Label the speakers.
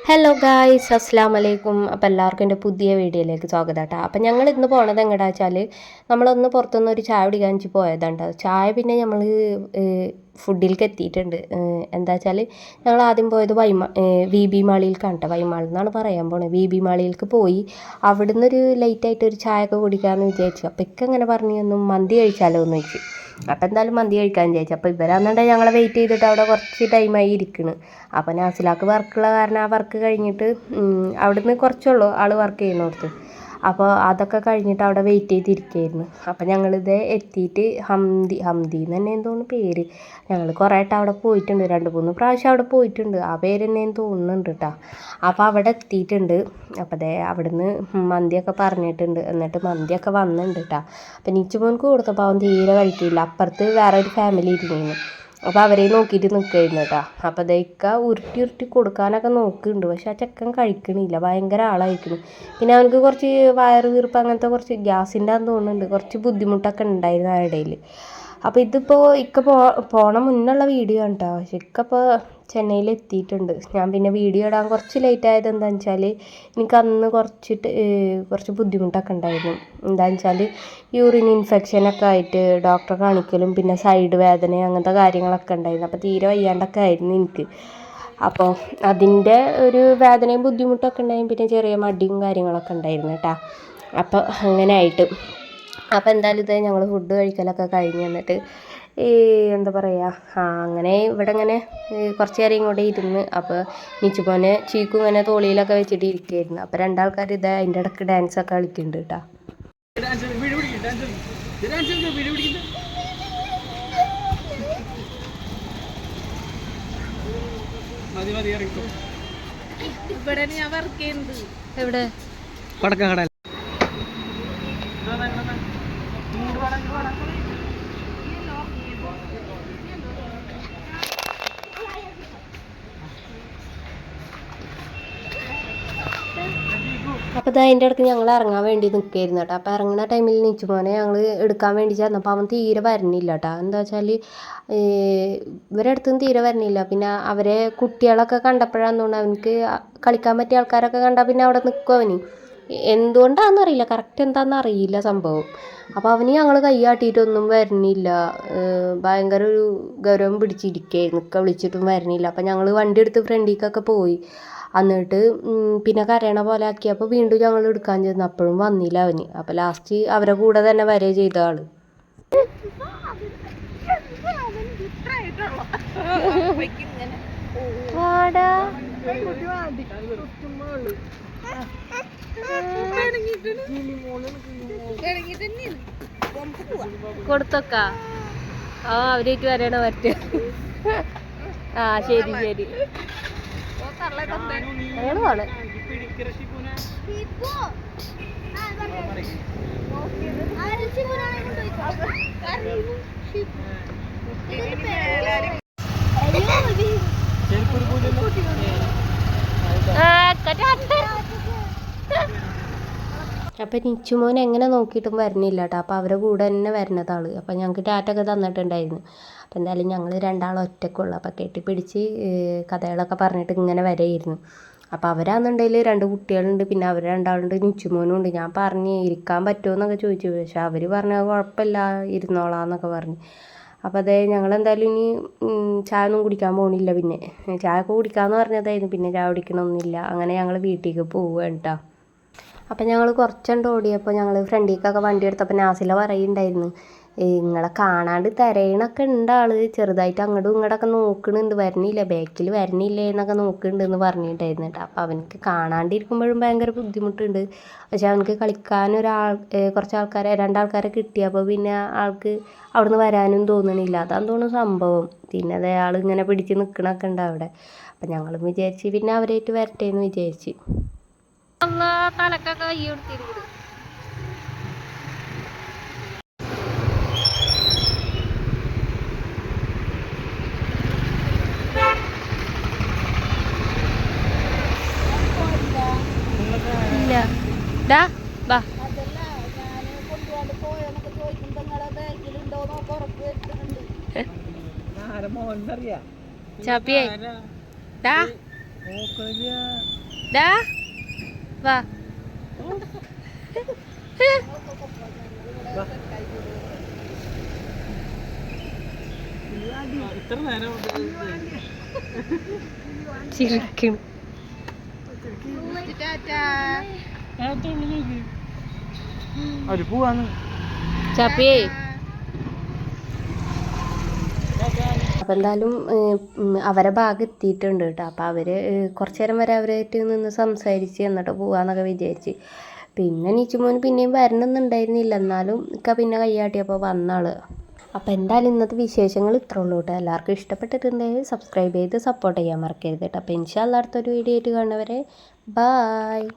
Speaker 1: Hello guys, അസ്സലാമു അലൈക്കും. അപ്പോൾ എല്ലാവർക്കും എൻ്റെ പുതിയ വീഡിയോയിലേക്ക് സ്വാഗതം കേട്ടോ. അപ്പോൾ ഞങ്ങൾ ഇന്ന് പോണത് എങ്ങടാ വെച്ചാൽ നമ്മളൊന്ന് പുറത്തുനിന്ന് ഒരു ചായ കുടിക്കാൻ വെച്ച് പോയതാണ്. ചായ പിന്നെ നമ്മൾ ഫുഡിലേക്ക് എത്തിയിട്ടുണ്ട്. എന്താ വെച്ചാൽ ഞങ്ങൾ ആദ്യം പോയത് വി ബി മാളിയിലേക്കാണ് കേട്ടോ. വൈമാൾ എന്നാണ് പറയാൻ പോണത്. വി ബി മാളിയിലേക്ക് പോയി അവിടുന്ന് ഒരു ലേറ്റായിട്ട് ഒരു ചായ ഒക്കെ കുടിക്കാമെന്ന് വിചാരിച്ചു. അപ്പോൾ ഇക്ക എങ്ങനെ പറഞ്ഞു ഒന്നും മന്തി കഴിച്ചാലോ എന്ന് ചോദിച്ചു. അപ്പോൾ എന്തായാലും മന്തി കഴിക്കാൻ വിചാരിച്ചു. അപ്പോൾ ഇവരാണെന്നുണ്ടെങ്കിൽ ഞങ്ങളെ വെയിറ്റ് ചെയ്തിട്ട് അവിടെ കുറച്ച് ടൈമായി ഇരിക്കുന്നു. അപ്പോൾ നാസിലാക്ക് വർക്കുള്ള കാരണം ആ വർക്ക് കഴിഞ്ഞിട്ട് അവിടുന്ന് കുറച്ചുള്ളൂ ആൾ വർക്ക് ചെയ്യുന്നിടത്ത്. അപ്പോൾ അതൊക്കെ കഴിഞ്ഞിട്ട് അവിടെ വെയിറ്റ് ചെയ്തിരിക്കുകയായിരുന്നു. അപ്പോൾ ഞങ്ങളിത് എത്തിയിട്ട് ഹംദി എന്ന് തന്നെ തോന്നുന്നു പേര്. ഞങ്ങൾ കുറേ ആയിട്ട് അവിടെ പോയിട്ടുണ്ട്, 2-3 പ്രാവശ്യം അവിടെ പോയിട്ടുണ്ട്. ആ പേര് തന്നെ തോന്നുന്നുണ്ട് കേട്ടോ. അപ്പോൾ അവിടെ എത്തിയിട്ടുണ്ട്. അപ്പോൾ അതേ അവിടുന്ന് മന്തിയൊക്കെ പറഞ്ഞിട്ടുണ്ട്. എന്നിട്ട് മന്തിയൊക്കെ വന്നിട്ടുണ്ട് കേട്ടോ. അപ്പം നിച്ചുമോൻക്ക് കൊടുത്തപ്പോൾ അവൻ തീരെ കഴിക്കില്ല. അപ്പുറത്ത് വേറെ ഒരു ഫാമിലി ഇരുന്നിരുന്നു. അപ്പോൾ അവരെ നോക്കിയിട്ട് നിൽക്കുകയായിരുന്നു കേട്ടോ. അപ്പോൾ അതൊക്കെ ഉരുട്ടി കൊടുക്കാനൊക്കെ നോക്കുന്നുണ്ട്. പക്ഷെ ആ ചെക്കൻ കഴിക്കണില്ല, ഭയങ്കര ആളായിരിക്കുന്നു. പിന്നെ അവനക്ക് കുറച്ച് വയറ് വീർപ്പ് അങ്ങനത്തെ കുറച്ച് ഗ്യാസിൻ്റെ ആണെന്ന് തോന്നുന്നുണ്ട്, കുറച്ച് ബുദ്ധിമുട്ടൊക്കെ ഉണ്ടായിരുന്നു ആ ഇടയിൽ. അപ്പോൾ ഇതിപ്പോൾ പോണ മുന്നുള്ള വീഡിയോ ആണ് കേട്ടോ. പക്ഷെ ഇപ്പോൾ ചെന്നൈയിൽ എത്തിയിട്ടുണ്ട്. ഞാൻ പിന്നെ വീഡിയോ ഇടാൻ കുറച്ച് ലേറ്റ് ആയത് എന്താണെന്ന് വെച്ചാൽ എനിക്ക് അന്ന് കുറച്ച് ബുദ്ധിമുട്ടൊക്കെ ഉണ്ടായിരുന്നു. എന്താണെന്ന് വെച്ചാൽ യൂറിൻ ഇൻഫെക്ഷനൊക്കെ ആയിട്ട് ഡോക്ടറെ കാണിക്കലും പിന്നെ സൈഡ് വേദന അങ്ങനത്തെ കാര്യങ്ങളൊക്കെ ഉണ്ടായിരുന്നു. അപ്പോൾ തീരെ വയ്യാണ്ടൊക്കെ ആയിരുന്നു എനിക്ക്. അപ്പോൾ അതിൻ്റെ ഒരു വേദനയും ബുദ്ധിമുട്ടൊക്കെ ഉണ്ടായിരുന്നു. പിന്നെ ചെറിയ മടിയും കാര്യങ്ങളൊക്കെ ഉണ്ടായിരുന്നു കേട്ടോ. അപ്പോൾ അങ്ങനെ ആയിട്ട് അപ്പോൾ എന്തായാലും ഇത് ഞങ്ങൾ ഫുഡ് കഴിക്കലൊക്കെ കഴിഞ്ഞ് വന്നിട്ട് എന്താ പറയുക, അങ്ങനെ ഇവിടെ ഇങ്ങനെ കുറച്ച് നേരം ഇങ്ങോട്ട് ഇരുന്ന്. അപ്പോൾ നിച്ചുമോനെ ചീക്കും ഇങ്ങനെ തോളിയിലൊക്കെ വെച്ചിട്ട് ഇരിക്കുകയായിരുന്നു. അപ്പോൾ രണ്ടാൾക്കാർ ഇത് അതിൻ്റെ ഇടയ്ക്ക് ഡാൻസൊക്കെ കളിക്കുന്നുണ്ട് കേട്ടോ. എവിടെ പടക്കട അപ്പോൾ ഇത് അതിൻ്റെ ഇടയ്ക്ക് ഞങ്ങൾ ഇറങ്ങാൻ വേണ്ടി നിൽക്കുകയായിരുന്നു കേട്ടോ. അപ്പോൾ ഇറങ്ങുന്ന ടൈമിൽ നിച്ചുമോനെ ഞങ്ങൾ എടുക്കാൻ വേണ്ടി ചെന്നപ്പോൾ അവൻ തീരെ വരുന്നില്ല കേട്ടോ. എന്താ വെച്ചാൽ ഇവരുടെ അടുത്തുനിന്ന് തീരെ വരുന്നില്ല. പിന്നെ അവരെ കുട്ടികളൊക്കെ കണ്ടപ്പോഴാന്ന് തോന്നുന്നു അവനക്ക് കളിക്കാൻ പറ്റിയ ആൾക്കാരൊക്കെ കണ്ടാൽ പിന്നെ അവിടെ നിൽക്കും അവന്. എന്തുകൊണ്ടാണെന്നറിയില്ല, കറക്റ്റ് എന്താണെന്ന് അറിയില്ല സംഭവം. അപ്പോൾ അവന് ഞങ്ങൾ കൈയാട്ടിയിട്ടൊന്നും വരുന്നില്ല. ഭയങ്കര ഒരു ഗൗരവം പിടിച്ചിരിക്കുകയായിരുന്നു. വിളിച്ചിട്ടും വരുന്നില്ല. അപ്പോൾ ഞങ്ങൾ വണ്ടി എടുത്ത് ഫ്രണ്ടിലേക്കൊക്കെ പോയി. എന്നിട്ട് പിന്നെ കരയണ പോലെ ആക്കിയപ്പോൾ വീണ്ടും ഞങ്ങൾ എടുക്കാൻ ചെന്നു. അപ്പോഴും വന്നില്ല അവന്. അപ്പോൾ ലാസ്റ്റ് അവരെ കൂടെ തന്നെ വരെ ചെയ്ത ആൾ. കൊടുത്തൊക്ക അവരേക്ക് വരണ പറ്റ. ശരി ശരി അങ്ങനെ പോണേ. അപ്പം നിച്ചുമോൻ എങ്ങനെ നോക്കിയിട്ടും വരുന്നില്ല കേട്ടോ. അപ്പോൾ അവരെ കൂടെ തന്നെ വരുന്നതാൾ. അപ്പോൾ ഞങ്ങൾക്ക് ടാറ്റൊക്കെ തന്നിട്ടുണ്ടായിരുന്നു. അപ്പോൾ എന്തായാലും ഞങ്ങൾ രണ്ടാളും ഒറ്റക്കുള്ളൂ. അപ്പോൾ കെട്ടിപ്പിടിച്ച് കഥകളൊക്കെ പറഞ്ഞിട്ട് ഇങ്ങനെ വരെയായിരുന്നു. അപ്പോൾ അവരാണെന്നുണ്ടെങ്കിൽ 2 കുട്ടികളുണ്ട്, പിന്നെ അവർ രണ്ടാളുണ്ട്, നിച്ചുമോനും ഉണ്ട്. ഞാൻ പറഞ്ഞ് ഇരിക്കാൻ പറ്റുമോ എന്നൊക്കെ ചോദിച്ചു. പക്ഷെ അവർ പറഞ്ഞത് കുഴപ്പമില്ല, ഇരുന്നോളാന്നൊക്കെ പറഞ്ഞു. അപ്പോൾ അതേ ഞങ്ങളെന്തായാലും ഇനി ചായ ഒന്നും കുടിക്കാൻ പോകണില്ല. പിന്നെ ചായ ഒക്കെ കുടിക്കാമെന്ന് പറഞ്ഞതായിരുന്നു. പിന്നെ ചായ കുടിക്കണമൊന്നുമില്ല. അങ്ങനെ ഞങ്ങൾ വീട്ടിലേക്ക് പോവുകയാണ് കേട്ടോ. അപ്പം ഞങ്ങൾ കുറച്ചുണ്ട് ഓടിയപ്പോൾ ഞങ്ങൾ ഫ്രണ്ടിലേക്കൊക്കെ വണ്ടി എടുത്തപ്പോൾ നാസില പറയുന്നുണ്ടായിരുന്നു, നിങ്ങളെ കാണാണ്ട് തിരയണൊക്കെ ഉണ്ട് ആൾ. ചെറുതായിട്ട് അങ്ങോട്ടും ഇങ്ങോട്ടൊക്കെ നോക്കുന്നുണ്ട്, വരുന്നില്ല, ബാക്കിൽ വരുന്നില്ലേ എന്നൊക്കെ നോക്കുന്നുണ്ടെന്ന് പറഞ്ഞിട്ടുണ്ടായിരുന്നു കേട്ടോ. അപ്പോൾ അവനക്ക് കാണാണ്ടിരിക്കുമ്പോഴും ഭയങ്കര ബുദ്ധിമുട്ടുണ്ട്. പക്ഷെ അവനക്ക് കളിക്കാൻ കുറച്ച് ആൾക്കാരെ 2 ആൾക്കാരെ കിട്ടിയപ്പോൾ പിന്നെ ആൾക്ക് അവിടുന്ന് വരാനും തോന്നണില്ല. അതാന്ന് തോന്നുന്നു സംഭവം. പിന്നെ അതേ ആൾ ഇങ്ങനെ പിടിച്ച് നിൽക്കണൊക്കെ ഉണ്ട് അവിടെ. അപ്പം ഞങ്ങളും വിചാരിച്ച് പിന്നെ അവരായിട്ട് വരട്ടെ എന്ന് വിചാരിച്ച്. തലക്കൊക്കെ കൈ കൊടുത്തിരിക്കുന്നു. ഇല്ല ഡാ ബാ ചാപ്പിയേ ഡാ വാ ചിരിക്കും ചപ്പിയേ. അപ്പം എന്തായാലും അവരെ ഭാഗം എത്തിയിട്ടുണ്ട് കേട്ടോ. അപ്പോൾ അവർ കുറച്ച് നേരം വരെ അവരായിട്ട് നിന്ന് സംസാരിച്ച് എന്നിട്ട് പോകാമെന്നൊക്കെ വിചാരിച്ച്. പിന്നെ നീച്ചുമോന് പിന്നെയും വരണമെന്നുണ്ടായിരുന്നില്ല, എന്നാലും ഇക്ക പിന്നെ കയ്യാട്ടിയപ്പോൾ വന്നാൾ. അപ്പോൾ എന്തായാലും ഇന്നത്തെ വിശേഷങ്ങൾ ഇത്രേ ഉള്ളൂ കേട്ടോ. എല്ലാവർക്കും ഇഷ്ടപ്പെട്ടിട്ടുണ്ടെങ്കിൽ സബ്സ്ക്രൈബ് ചെയ്ത് സപ്പോർട്ട് ചെയ്യാൻ മറക്കരുത് കേട്ടോ. അപ്പോൾ ഇൻഷാ അല്ലാ അടുത്തൊരു വീഡിയോ ആയിട്ട് കാണുന്നവരെ ബായ്.